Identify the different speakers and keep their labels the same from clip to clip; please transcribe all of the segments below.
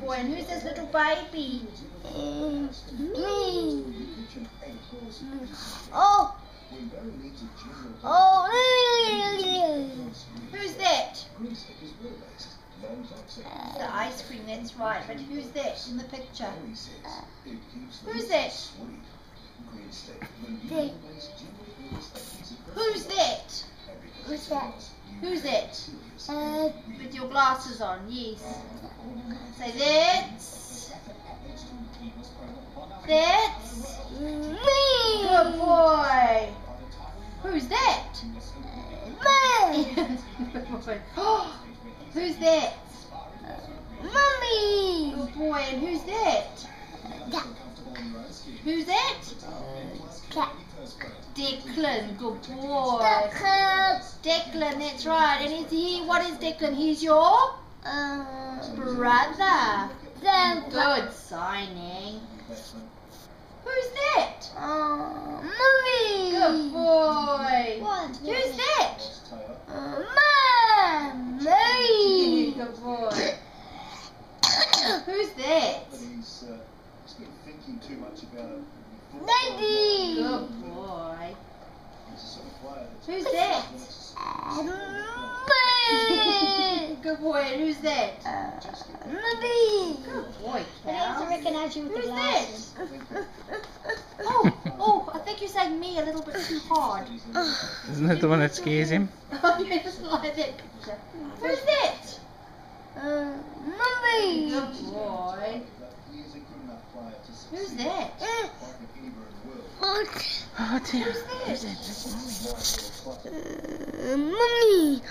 Speaker 1: boy. And who's this little baby?
Speaker 2: Me. Oh. Oh.
Speaker 1: Who's that? The ice cream, that's right. But who's that in the picture? Who's that? Who's that?
Speaker 2: What's that?
Speaker 1: Who's that? With your glasses on, yes. Say that's
Speaker 2: Me.
Speaker 1: good boy. Who's that?
Speaker 2: Me.
Speaker 1: Who's that?
Speaker 2: Mommy.
Speaker 1: Good boy. And who's that? Who's that?
Speaker 2: Cat.
Speaker 1: Declan. Good boy.
Speaker 2: Cat.
Speaker 1: Declan, that's right. And is he? What is Declan? He's your brother. Good signing. Who's that?
Speaker 2: Mommy.
Speaker 1: Good boy.
Speaker 2: What?
Speaker 1: Who's that?
Speaker 2: Mommy.
Speaker 1: Good boy. Who's that?
Speaker 2: Daddy.
Speaker 1: Good boy. Who's that?
Speaker 2: Mommy.
Speaker 1: Good boy. And who's that?
Speaker 2: Mommy.
Speaker 1: Good boy,
Speaker 2: I have to
Speaker 1: Cal.
Speaker 2: recognize you with the
Speaker 1: Who's
Speaker 2: glasses.
Speaker 1: Oh, I think you're saying me a little bit too hard.
Speaker 3: Isn't it the one that scares him?
Speaker 1: Oh, you just like that picture. Who's that?
Speaker 2: Mommy.
Speaker 1: Good boy. Who's that?
Speaker 2: What?
Speaker 3: Oh dear.
Speaker 1: Who's that?
Speaker 2: Mommy.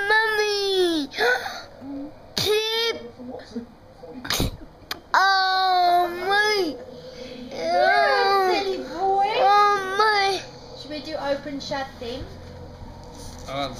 Speaker 2: Mommy. Keep. Mommy.
Speaker 1: Silly boy.
Speaker 2: Mommy.
Speaker 1: Should we do open shut then?
Speaker 3: Oh,